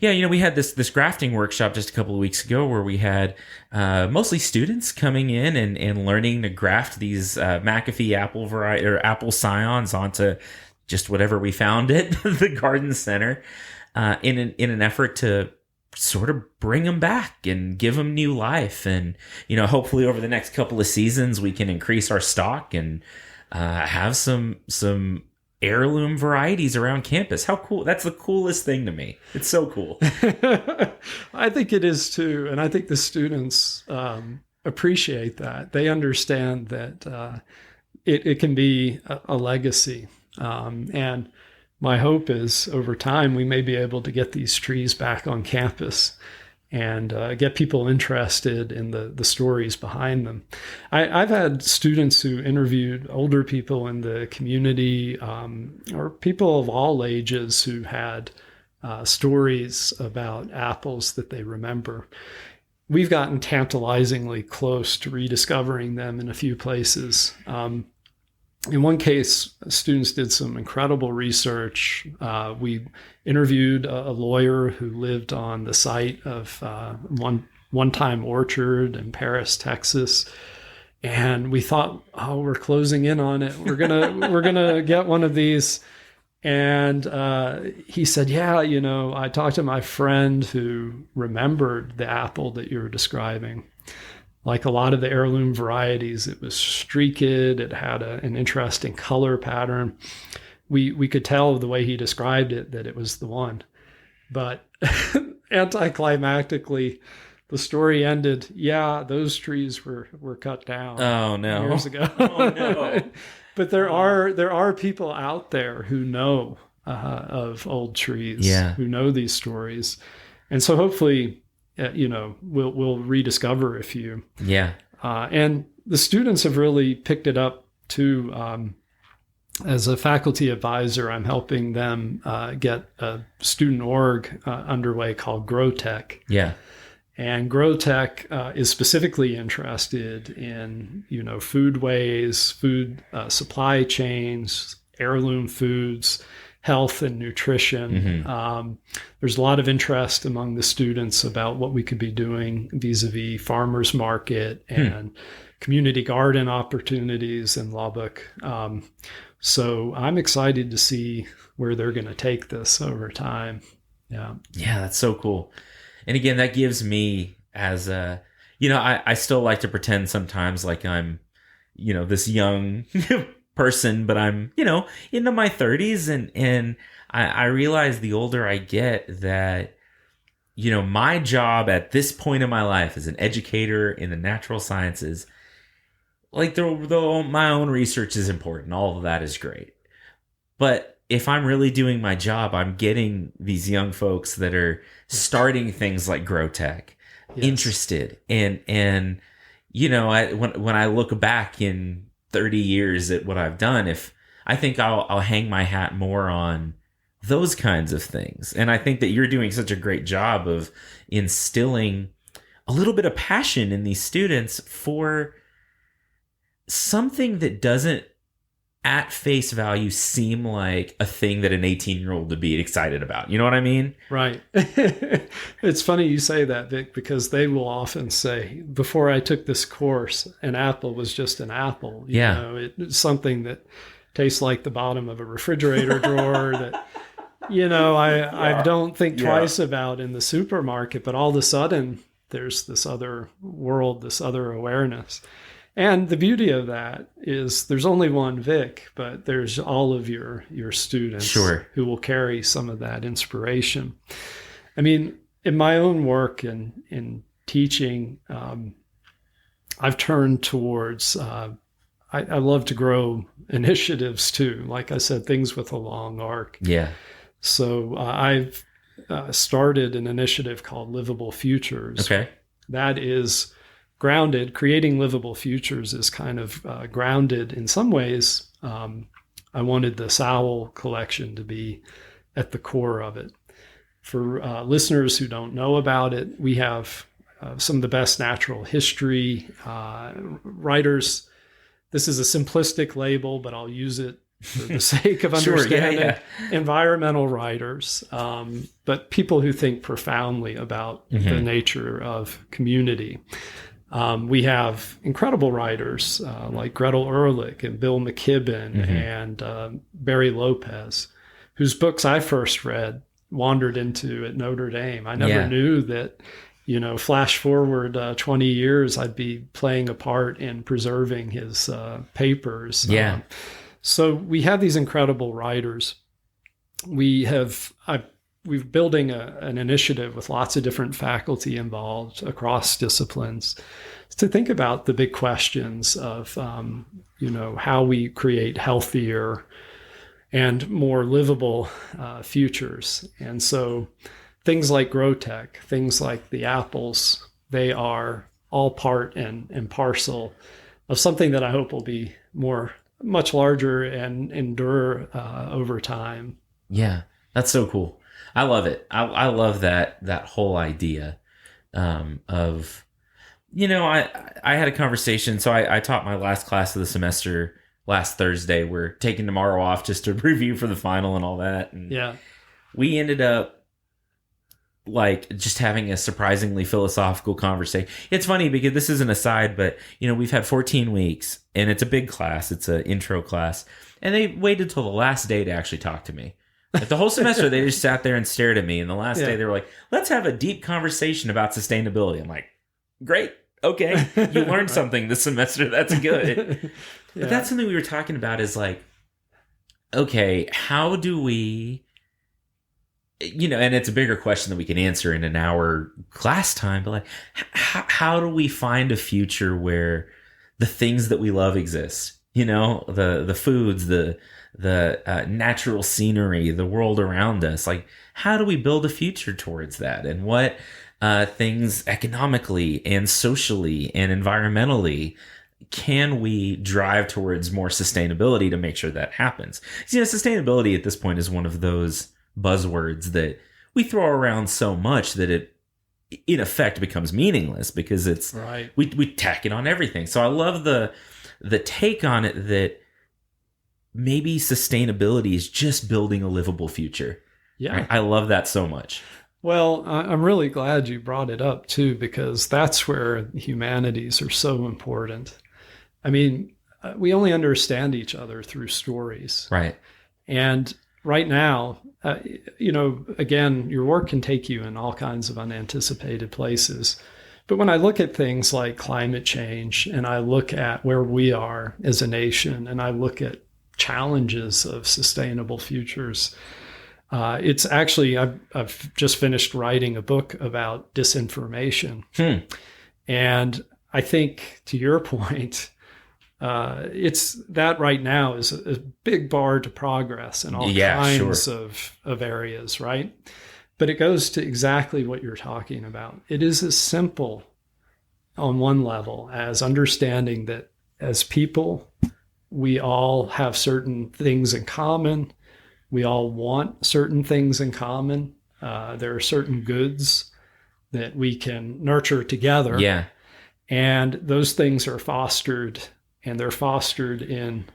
We had this grafting workshop just a couple of weeks ago where we had mostly students coming in and learning to graft these McAfee apple variety or apple scions onto just whatever we found at the garden center in an effort to sort of bring them back and give them new life. And, hopefully over the next couple of seasons, we can increase our stock and have some heirloom varieties around campus. How cool. That's the coolest thing to me. It's so cool. I think it is too. And I think the students appreciate that. They understand that it can be a legacy. And my hope is over time, we may be able to get these trees back on campus and get people interested in the stories behind them. I've had students who interviewed older people in the community, or people of all ages who had stories about apples that they remember. We've gotten tantalizingly close to rediscovering them in a few places. In one case, students did some incredible research. We interviewed a lawyer who lived on the site of one-time orchard in Paris, Texas, and we thought, we're closing in on it. We're gonna get one of these. And he said, I talked to my friend who remembered the apple that you were describing. Like a lot of the heirloom varieties, it was streaked. It had an interesting color pattern. We could tell the way he described it that it was the one. But anticlimactically, the story ended, those trees were cut down years ago. Oh, no. But there are people out there who know of old trees, who know these stories. And so hopefully, we'll rediscover a few. Yeah. And the students have really picked it up too. As a faculty advisor, I'm helping them get a student org underway called GrowTech. Yeah. And GrowTech is specifically interested in, foodways, food supply chains, heirloom foods, health and nutrition. Mm-hmm. There's a lot of interest among the students about what we could be doing vis-a-vis farmers market and community garden opportunities in Lubbock. So I'm excited to see where they're going to take this over time. Yeah. Yeah, that's so cool. And again, that gives me as a, I still like to pretend sometimes like I'm, this young person, but I'm, into my 30s. And I realize the older I get that, my job at this point in my life as an educator in the natural sciences, like though my own research is important, all of that is great. But if I'm really doing my job, I'm getting these young folks that are starting things like Grow Tech, interested. And when I look back in 30 years at what I've done, I think I'll hang my hat more on those kinds of things. And I think that you're doing such a great job of instilling a little bit of passion in these students for something that doesn't at face value seem like a thing that an 18-year-old would be excited about. You know what I mean? Right. It's funny you say that, Vic, because they will often say, before I took this course, an apple was just an apple. It's something that tastes like the bottom of a refrigerator drawer that, I don't think twice about in the supermarket, but all of a sudden there's this other world, this other awareness. And the beauty of that is there's only one Vic, but there's all of your students who will carry some of that inspiration. I mean, in my own work and in teaching, I've turned towards, I love to grow initiatives too. Like I said, things with a long arc. Yeah. So I've started an initiative called Livable Futures. Okay. That is grounded. Creating livable futures is kind of grounded in some ways. I wanted the Sowell collection to be at the core of it. For listeners who don't know about it, we have some of the best natural history writers. This is a simplistic label, but I'll use it for the sake of understanding. Environmental writers, but people who think profoundly about the nature of community. We have incredible writers like Gretel Ehrlich and Bill McKibben and Barry Lopez, whose books I first read, wandered into at Notre Dame. I never knew that, flash forward 20 years, I'd be playing a part in preserving his papers. So we have these incredible writers. We're building an initiative with lots of different faculty involved across disciplines to think about the big questions of, how we create healthier and more livable futures. And so things like Grow Tech, things like the apples, they are all part and parcel of something that I hope will be much larger and endure over time. Yeah, that's so cool. I love it. I love that whole idea of, I had a conversation. So I taught my last class of the semester last Thursday. We're taking tomorrow off just to review for the final and all that. And we ended up just having a surprisingly philosophical conversation. It's funny because this is an aside, but we've had 14 weeks and it's a big class. It's an intro class, and they waited till the last day to actually talk to me. Like the whole semester, they just sat there and stared at me. And the last day, they were like, let's have a deep conversation about sustainability. I'm like, great. Okay. You learned something this semester. That's good. But that's something we were talking about is like, okay, how do we, and it's a bigger question that we can answer in an hour class time, but like, how do we find a future where the things that we love exist? The foods, the natural scenery, the world around us. Like, how do we build a future towards that? And what things economically and socially and environmentally can we drive towards more sustainability to make sure that happens? Sustainability at this point is one of those buzzwords that we throw around so much that it in effect becomes meaningless because it's we tack it on everything. So I love the take on it that maybe sustainability is just building a livable future. Yeah. I love that so much. Well, I'm really glad you brought it up too, because that's where humanities are so important. I mean, we only understand each other through stories. Right. And right now, again, your work can take you in all kinds of unanticipated places. But when I look at things like climate change, and I look at where we are as a nation, and I look at challenges of sustainable futures, it's actually, I've just finished writing a book about disinformation. And I think, to your point, it's that right now is a big bar to progress in all kinds of areas, right? But it goes to exactly what you're talking about. It is as simple on one level as understanding that as people, we all have certain things in common. We all want certain things in common. There are certain goods that we can nurture together. Yeah. And those things are fostered, and they're fostered in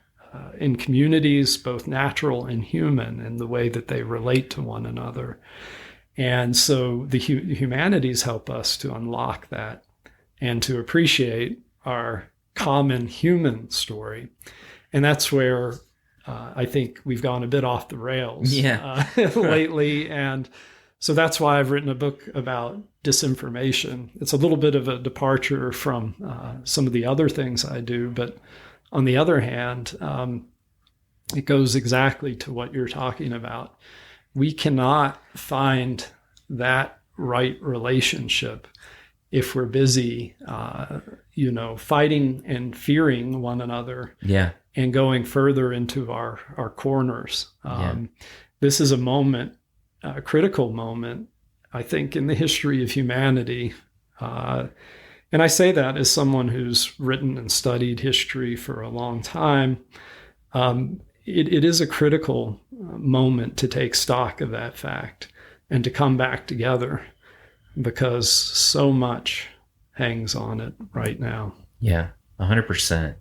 communities, both natural and human, in the way that they relate to one another. And so the humanities help us to unlock that and to appreciate our common human story. And that's where I think we've gone a bit off the rails lately. And so that's why I've written a book about disinformation. It's a little bit of a departure from some of the other things I do. But on the other hand, it goes exactly to what you're talking about. We cannot find that right relationship if we're busy, fighting and fearing one another. Yeah. And going further into our corners. This is a moment, a critical moment, I think, in the history of humanity. And I say that as someone who's written and studied history for a long time. It is a critical moment to take stock of that fact and to come back together, because so much hangs on it right now. Yeah, 100%.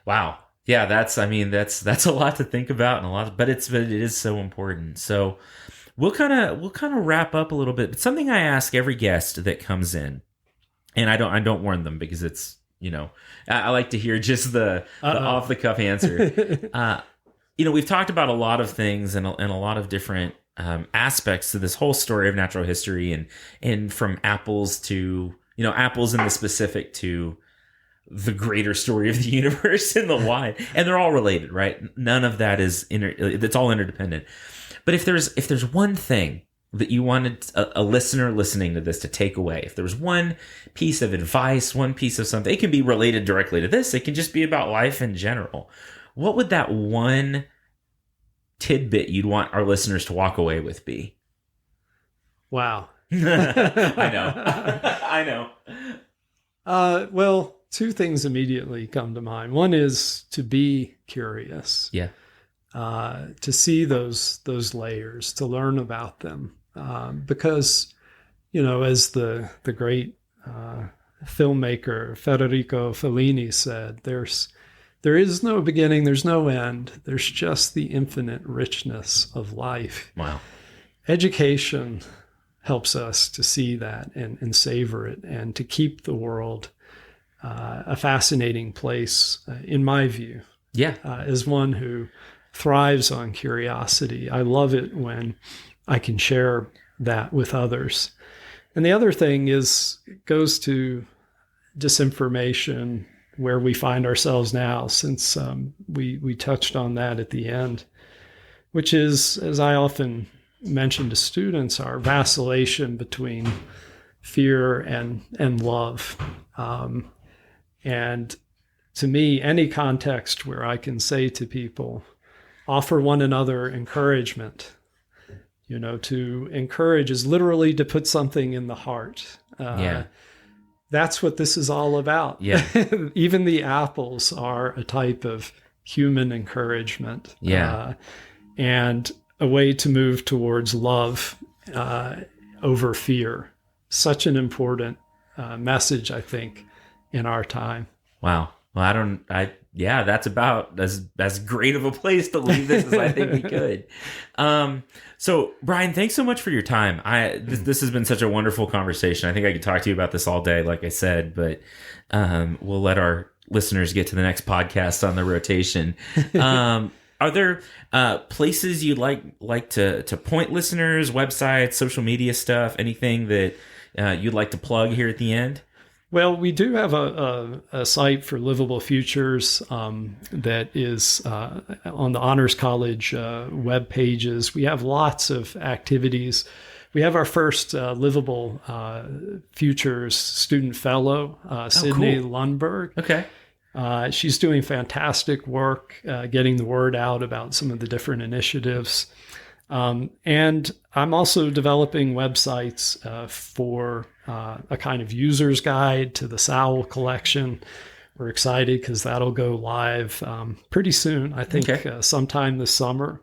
Wow. Yeah, that's a lot to think about, and but it is so important. So we'll kind of wrap up a little bit. But something I ask every guest that comes in, and I don't warn them, because it's, I like to hear just the off the cuff answer. We've talked about a lot of things and a lot of different aspects to this whole story of natural history, and from apples to apples in the specific to the greater story of the universe in the wide, and they're all related, right? None of that is it's all interdependent. But if there's one thing that you wanted a listener listening to this to take away, if there was one piece of advice, one piece of something, it can be related directly to this, it can just be about life in general, what would that one tidbit you'd want our listeners to walk away with be? Wow. I know. Well, two things immediately come to mind. One is to be curious. Yeah. To see those layers, to learn about them. Because, as the great filmmaker Federico Fellini said, there is no beginning, there's no end. There's just the infinite richness of life. Wow. Education helps us to see that and savor it, and to keep the world a fascinating place, in my view. Yeah. As one who thrives on curiosity, I love it when I can share that with others. And the other thing goes to disinformation, where we find ourselves now, since we touched on that at the end, which is, as I often mention to students, our vacillation between fear and love. And to me, any context where I can say to people, offer one another encouragement. To encourage is literally to put something in the heart. That's what this is all about. Yeah. Even the apples are a type of human encouragement. Yeah. And a way to move towards love over fear. Such an important message, I think, in our time. Wow. Well, that's about as great of a place to leave this as I think we could. So Bryan, thanks so much for your time. This has been such a wonderful conversation. I think I could talk to you about this all day, like I said, but we'll let our listeners get to the next podcast on the rotation. Are there places you'd like to point listeners, websites, social media stuff, anything that you'd like to plug here at the end? Well, we do have a site for Livable Futures that is on the Honors College web pages. We have lots of activities. We have our first Livable Futures student fellow, Sydney cool. Lundberg. Okay. She's doing fantastic work getting the word out about some of the different initiatives. And I'm also developing websites for a kind of user's guide to the Sowell collection. We're excited because that'll go live pretty soon, I think sometime this summer.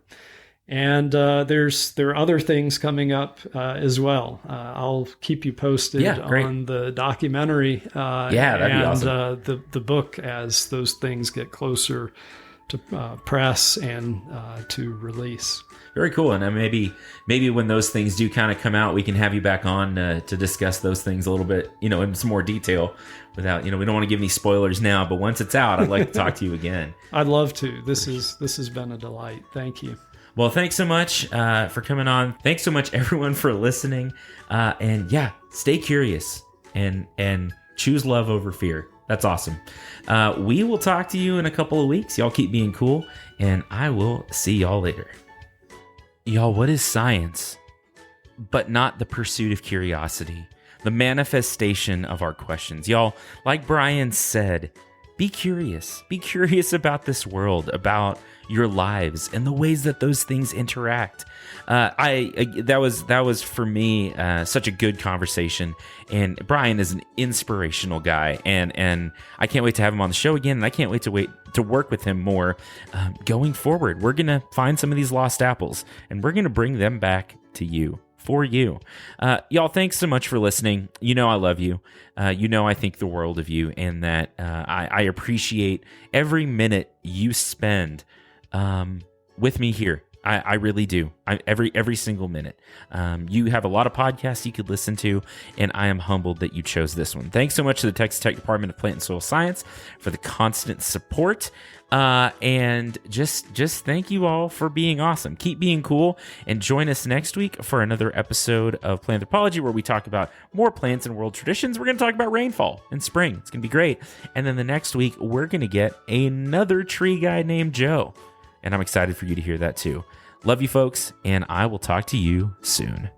And there are other things coming up as well. I'll keep you posted on the documentary that'd be awesome. The book as those things get closer to press and to release. Very cool. And maybe when those things do kind of come out, we can have you back on to discuss those things a little bit, in some more detail without, we don't want to give any spoilers now, but once it's out, I'd like to talk to you again. I'd love to. This has been a delight. Thank you. Well, thanks so much for coming on. Thanks so much, everyone, for listening. And stay curious and choose love over fear. That's awesome. We will talk to you in a couple of weeks. Y'all keep being cool, and I will see y'all later. Y'all, what is science? But not the pursuit of curiosity, the manifestation of our questions. Y'all, like Bryan said, be curious. Be curious about this world, about your lives, and the ways that those things interact. That was for me such a good conversation. And Bryan is an inspirational guy, and I can't wait to have him on the show again. And I can't wait to work with him more going forward. We're gonna find some of these lost apples, and we're gonna bring them back to you. For you. Y'all, thanks so much for listening. I love you. I think the world of you, and that I appreciate every minute you spend with me here. I really do. Every single minute. You have a lot of podcasts you could listen to, and I am humbled that you chose this one. Thanks so much to the Texas Tech Department of Plant and Soil Science for the constant support. And just thank you all for being awesome. Keep being cool, and join us next week for another episode of Plant Anthropology, where we talk about more plants and world traditions. We're going to talk about rainfall and spring. It's going to be great. And then the next week, we're going to get another tree guy named Joe. And I'm excited for you to hear that too. Love you folks, and I will talk to you soon.